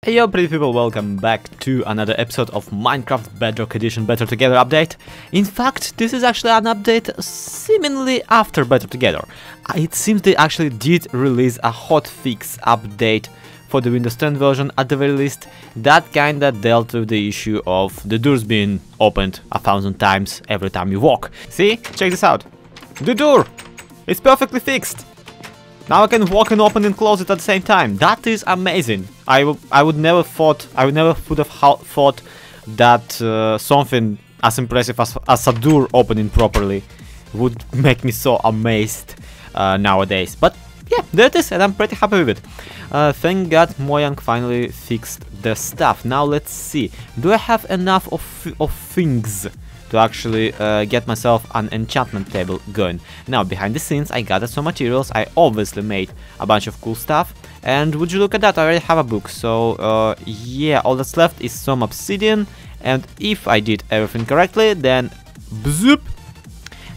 Hey yo pretty people, welcome back to another episode of Minecraft Bedrock Edition Better Together update. In fact, this is actually an update seemingly after Better Together. It seems they actually did release a hotfix update for the Windows 10 version at the very least. That kinda dealt with the issue of the doors being opened 1,000 times every time you walk. See? Check this out. The door! It's perfectly fixed! Now I can walk and open and close it at the same time. That is amazing. I would never would have thought that something as impressive as a door opening properly would make me so amazed nowadays. But yeah, there it is, and I'm pretty happy with it. Thank God Mojang finally fixed the stuff. Now let's see. Do I have enough of things to actually get myself an enchantment table going? Now, behind the scenes, I gathered some materials. I obviously made a bunch of cool stuff. And would you look at that, I already have a book. So, yeah, all that's left is some obsidian. And if I did everything correctly, then bzoop!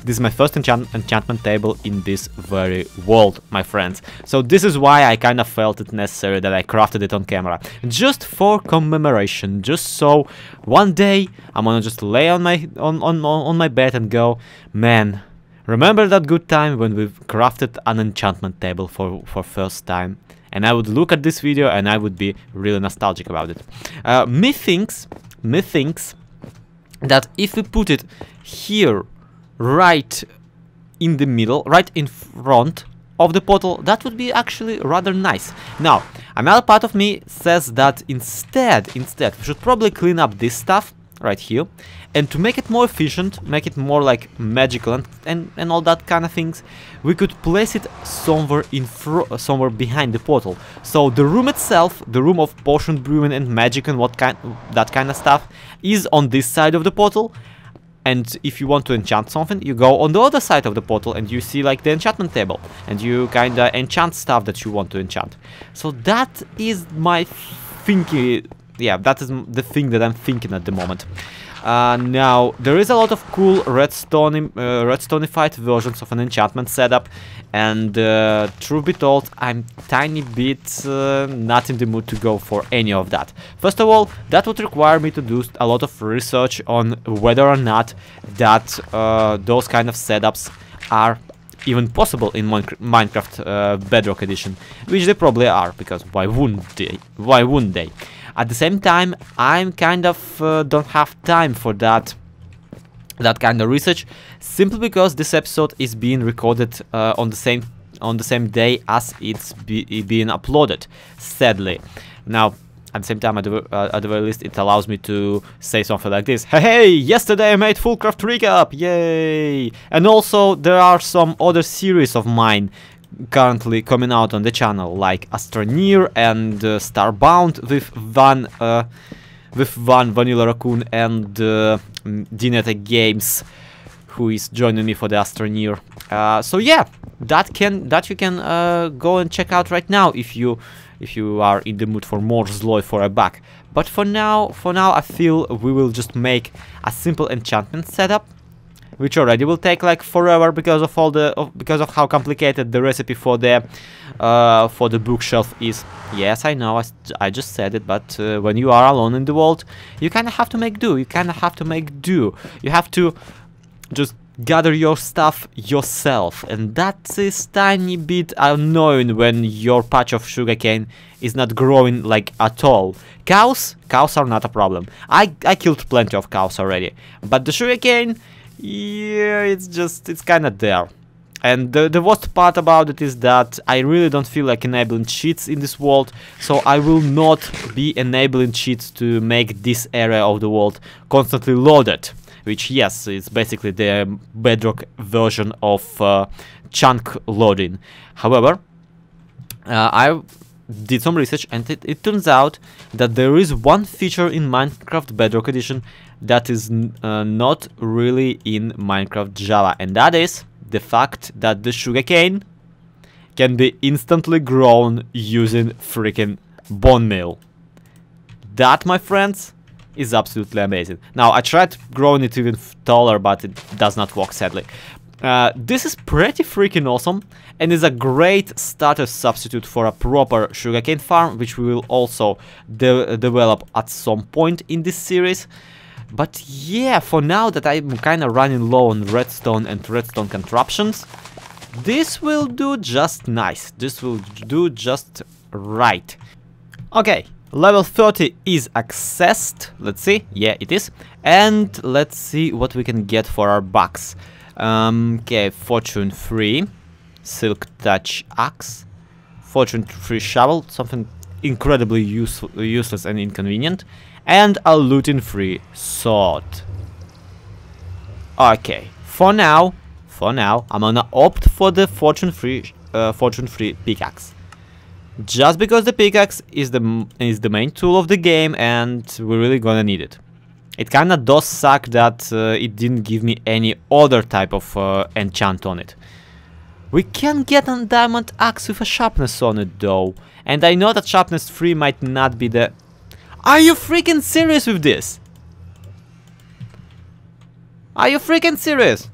This is my first enchantment table in this very world, my friends. So this is why I kind of felt it necessary that I crafted it on camera. Just for commemoration, just so one day I'm gonna just lay on my bed and go, man, remember that good time when we crafted an enchantment table for first time? And I would look at this video and I would be really nostalgic about it. Me thinks that if we put it here, right in the middle, right in front of the portal, that would be actually rather nice. Now, another part of me says that instead, we should probably clean up this stuff right here, and to make it more efficient, make it more like magical and all that kind of things, we could place it somewhere somewhere behind the portal. So the room itself, the room of potion brewing and magic and that kind of stuff, is on this side of the portal. And if you want to enchant something, you go on the other side of the portal and you see like the enchantment table. And you kinda enchant stuff that you want to enchant. So that is my thinking. Yeah, that is the thing that I'm thinking at the moment. Now, there is a lot of cool redstone-ified versions of an enchantment setup. And truth be told, I'm tiny bit not in the mood to go for any of that. First of all, that would require me to do a lot of research on whether or not that those kind of setups are even possible in Minecraft Bedrock Edition, which they probably are, because why wouldn't they? Why wouldn't they? At the same time, I'm kind of don't have time for that kind of research, simply because this episode is being recorded on the same day as it's being uploaded, sadly. Now, at the same time, at the very least, it allows me to say something like this: hey, yesterday I made full craft recap, yay! And also, there are some other series of mine currently coming out on the channel, like Astroneer and Starbound with one Vanilla Raccoon and Dinette Games, who is joining me for the Astroneer. So yeah, that you can go and check out right now if you are in the mood for more ZloY for a buck. But for now I feel we will just make a simple enchantment setup, which already will take like forever because of how complicated the recipe for the bookshelf is. Yes, I know, I just said it, but when you are alone in the world, you kind of have to make do. You have to just gather your stuff yourself, and that is tiny bit annoying when your patch of sugarcane is not growing like at all. Cows are not a problem. I killed plenty of cows already, but the sugarcane, yeah, it's kind of there. And the worst part about it is that I really don't feel like enabling cheats in this world, so I will not be enabling cheats to make this area of the world constantly loaded, which, yes, is basically the Bedrock version of chunk loading. However, I did some research, and it turns out that there is one feature in Minecraft Bedrock Edition that is not really in Minecraft Java, and that is the fact that the sugarcane can be instantly grown using freaking bone meal. That, my friends, is absolutely amazing. Now, I tried growing it even taller, but it does not work, sadly. This is pretty freaking awesome and is a great starter substitute for a proper sugarcane farm, which we will also develop at some point in this series. But yeah, for now that I'm kind of running low on redstone and redstone contraptions, this will do just nice. This will do just right. Okay, level 30 is accessed. Let's see. Yeah, it is. And let's see what we can get for our bucks. Okay, fortune 3, silk touch axe, fortune 3 shovel, something incredibly useless and inconvenient, and a looting free sword. Okay, for now, I'm gonna opt for the fortune 3 pickaxe, just because the pickaxe is the main tool of the game, and we're really gonna need it. It kinda does suck that it didn't give me any other type of enchant on it. We can get a diamond axe with a sharpness on it though, and I know that sharpness 3 might not be the... Are you freaking serious with this? Are you freaking serious?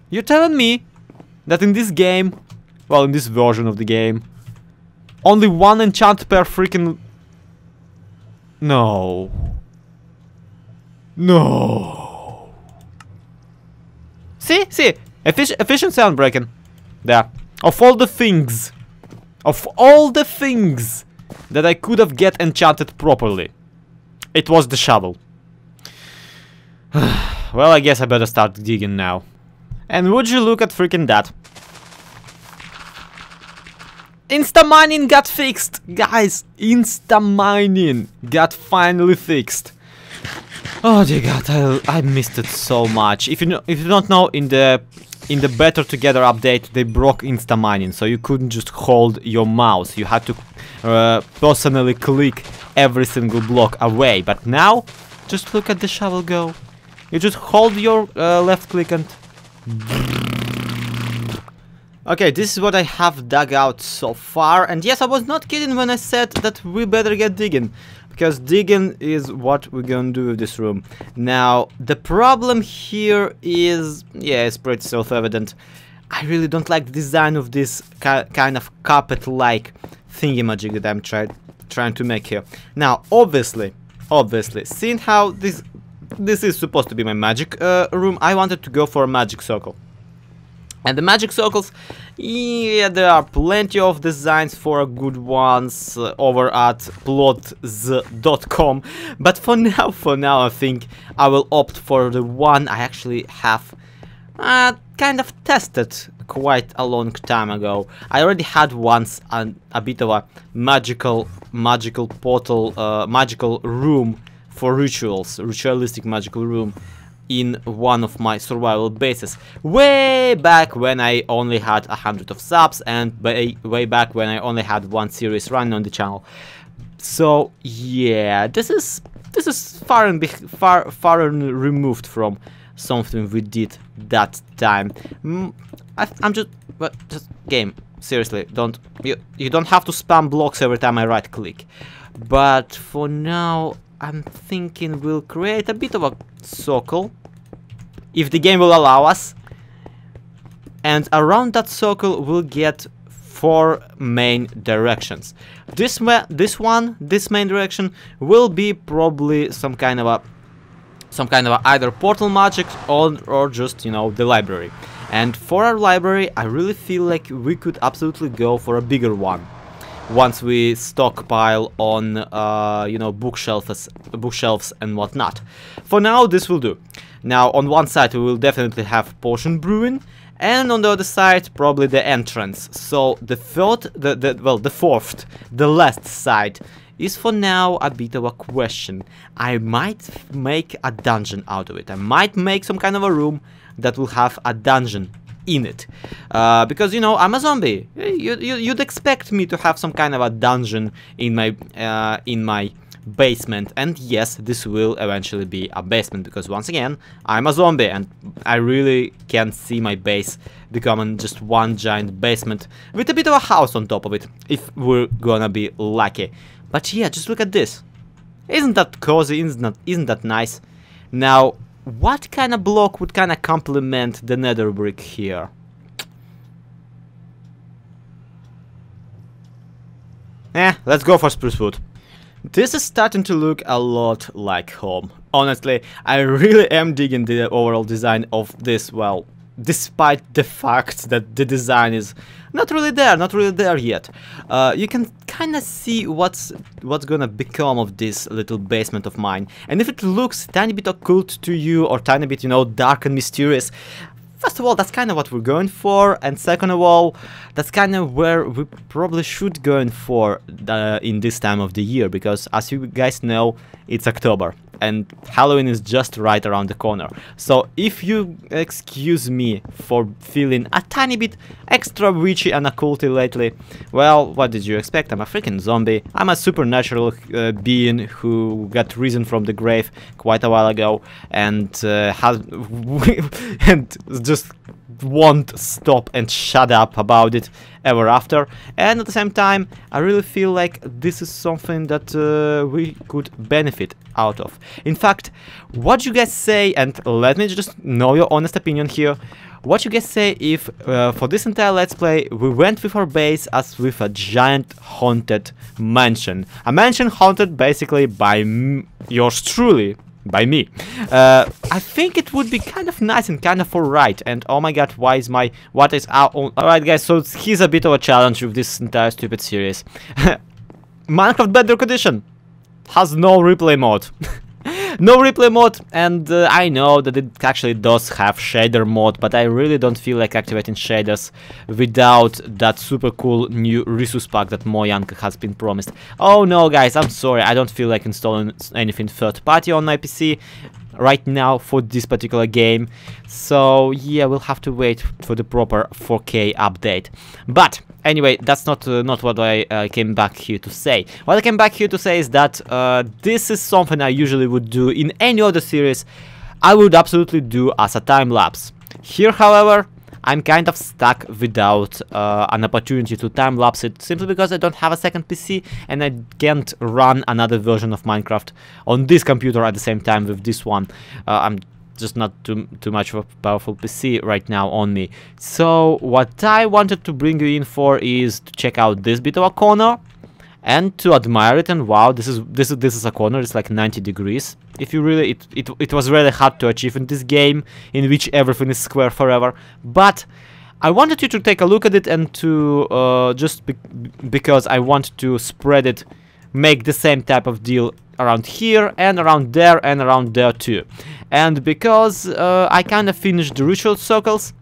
You're telling me that in this game, well, in this version of the game, only one enchant per freaking... No. No. See? Efficiency unbreaking. There. Of all the things that I could have get enchanted properly, it was the shovel. Well, I guess I better start digging now. And would you look at freaking that? Insta-mining got fixed! Guys, insta-mining got finally fixed. Oh dear god, I missed it so much. If you don't know, in the Better Together update, they broke insta-mining, so you couldn't just hold your mouse. You had to personally click every single block away. But now, just look at the shovel go. You just hold your left click and... Okay, this is what I have dug out so far. And yes, I was not kidding when I said that we better get digging, because digging is what we're gonna do with this room. Now, the problem here is, yeah, it's pretty self-evident. I really don't like the design of this kind of carpet-like thingy-magic that I'm trying to make here. Now, obviously, seeing how this is supposed to be my magic room, I wanted to go for a magic circle. And the magic circles, yeah, there are plenty of designs for good ones over at plotz.com. But for now, I think I will opt for the one I actually have kind of tested quite a long time ago. I already had once a bit of a magical portal, magical room for ritualistic magical room in one of my survival bases, way back when I only had 100 of subs, and way back when I only had one series running on the channel. So yeah, this is far and removed from something we did that time. I'm just game. Seriously, you don't have to spam blocks every time I right click. But for now, I'm thinking we'll create a bit of a circle, if the game will allow us, and around that circle we'll get 4 main directions. This main direction will be probably some kind of either portal magic or just, you know, the library. And for our library, I really feel like we could absolutely go for a bigger one once we stockpile on, you know, bookshelves and whatnot. For now, this will do. Now, on one side, we will definitely have potion brewing, and on the other side, probably the entrance. So the last side is for now a bit of a question. I might make a dungeon out of it. I might make some kind of a room that will have a dungeon in it, because, you know, I'm a zombie. You'd expect me to have some kind of a dungeon in my basement, and yes, this will eventually be a basement, because once again, I'm a zombie and I really can't see my base becoming just one giant basement with a bit of a house on top of it, if we're gonna be lucky. But yeah, just look at this. Isn't that cozy? Isn't that nice? Now, what kind of block would kind of complement the nether brick here? Let's go for spruce wood. This is starting to look a lot like home. Honestly, I really am digging the overall design of this, well, despite the fact that the design is not really there yet. You can kind of see what's gonna become of this little basement of mine. And if it looks tiny bit occult to you, or tiny bit, you know, dark and mysterious, first of all, that's kind of what we're going for, and second of all, that's kind of where we probably should go for in this time of the year, because as you guys know, it's October, and Halloween is just right around the corner. So if you excuse me for feeling a tiny bit extra witchy and occulty lately, well, what did you expect? I'm a freaking zombie. I'm a supernatural being who got risen from the grave quite a while ago, and and just won't stop and shut up about it ever after. And at the same time, I really feel like this is something that we could benefit out of. In fact, what you guys say, and let me just know your honest opinion here, what you guys say if for this entire let's play we went with our base as with a giant haunted mansion, a mansion haunted basically by yours truly, by me. I think it would be kind of nice and kind of alright. And oh my god, why is my what is our own? Alright guys, so here's a bit of a challenge with this entire stupid series. Minecraft Bedrock Edition has no replay mode. No replay mode, and I know that it actually does have shader mode, but I really don't feel like activating shaders without that super cool new resource pack that Mojang has been promised. Oh no guys, I'm sorry, I don't feel like installing anything third party on my PC right now for this particular game. So yeah, we'll have to wait for the proper 4K update. But anyway, that's not what I came back here to say. What I came back here to say is that this is something I usually would do in any other series. I would absolutely do as a time lapse. Here, however, I'm kind of stuck without an opportunity to time lapse it, simply because I don't have a second PC and I can't run another version of Minecraft on this computer at the same time with this one. I'm just not too much of a powerful PC right now on me. So what I wanted to bring you in for is to check out this bit of a corner and to admire it. And wow, this is a corner. It's like 90 degrees. If you really, it was really hard to achieve in this game, in which everything is square forever. But I wanted you to take a look at it and to because I want to spread it, make the same type of deal around here and around there too. And because I kind of finished the ritual circles,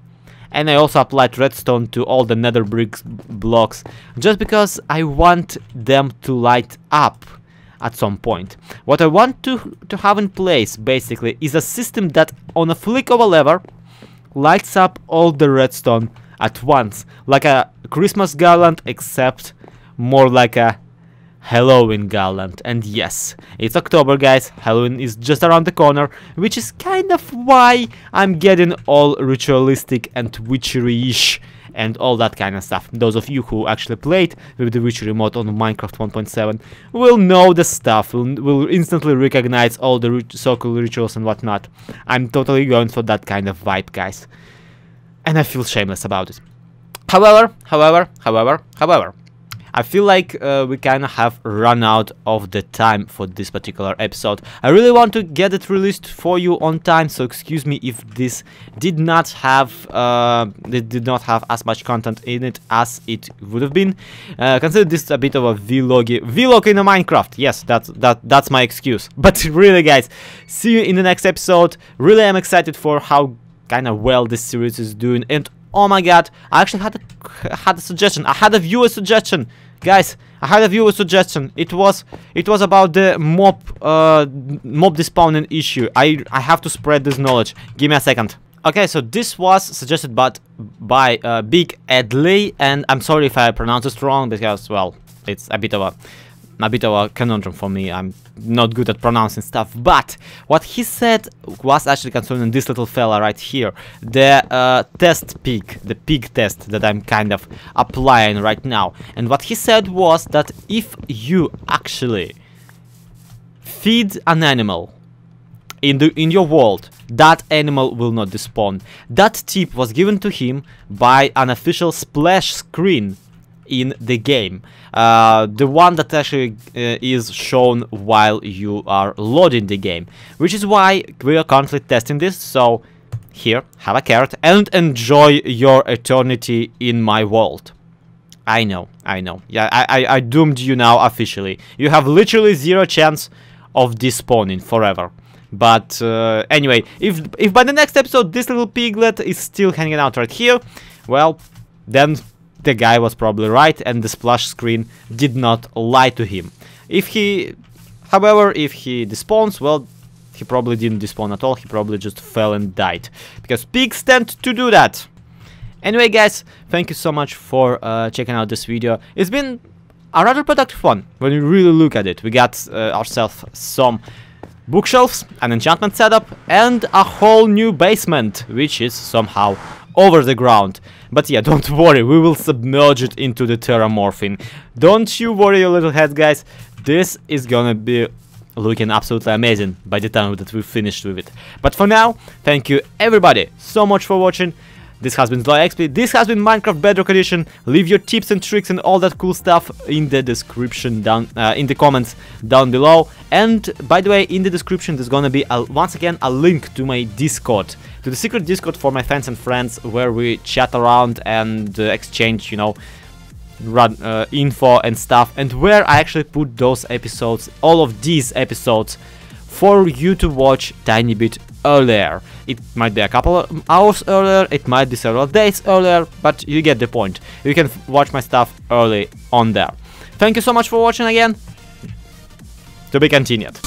and I also applied redstone to all the nether brick blocks, just because I want them to light up at some point. What I want to have in place basically is a system that on a flick of a lever lights up all the redstone at once, like a Christmas garland, except more like a Halloween garland. And yes, it's October guys, Halloween is just around the corner, which is kind of why I'm getting all ritualistic and witchery-ish and all that kind of stuff. Those of you who actually played with the witchery mod on Minecraft 1.7 will know the stuff, will instantly recognize all the circle rituals and whatnot. I'm totally going for that kind of vibe guys, and I feel shameless about it. However, I feel like we kind of have run out of the time for this particular episode. I really want to get it released for you on time, so excuse me if this did not have as much content in it as it would have been. Consider this a bit of a vlog in a Minecraft. Yes, that's my excuse. But really, guys, see you in the next episode. Really, I'm excited for how kind of well this series is doing. And oh my god, I actually had a suggestion. I had a viewer suggestion, guys. I had a viewer suggestion. It was about the mob despawning issue. I have to spread this knowledge. Give me a second. Okay, so this was suggested by Big Edley, and I'm sorry if I pronounced it wrong because, well, it's a bit of a conundrum for me. I'm not good at pronouncing stuff, but what he said was actually concerning this little fella right here, the test pig, the pig test that I'm kind of applying right now. And what he said was that if you actually feed an animal in your world, that animal will not despawn. That tip was given to him by an official splash screen in the game, the one that actually is shown while you are loading the game, which is why we are currently testing this. So here, have a carrot and enjoy your eternity in my world. I know, yeah, I doomed you now officially. You have literally 0 chance of despawning forever. But anyway, if by the next episode this little piglet is still hanging out right here, well, then the guy was probably right and the splash screen did not lie to him. However, if he despawns, well, he probably didn't despawn at all, he probably just fell and died. Because pigs tend to do that. Anyway, guys, thank you so much for checking out this video. It's been a rather productive one when you really look at it. We got ourselves some bookshelves, an enchantment setup, and a whole new basement, which is somehow over the ground. But yeah, don't worry, we will submerge it into the terramorphine. Don't you worry your little head, guys. This is gonna be looking absolutely amazing by the time that we're finished with it. But for now, thank you everybody so much for watching. This has been ZloYxp, this has been Minecraft Bedrock Edition. Leave your tips and tricks and all that cool stuff in the description down, in the comments down below. And by the way, in the description there's gonna be once again a link to my Discord, to the secret Discord for my fans and friends, where we chat around and exchange, you know, info and stuff, and where I actually put those episodes, all of these episodes, for you to watch tiny bit earlier. It might be a couple of hours earlier, it might be several days earlier, but you get the point. You can watch my stuff early on there. Thank you so much for watching again. To be continued.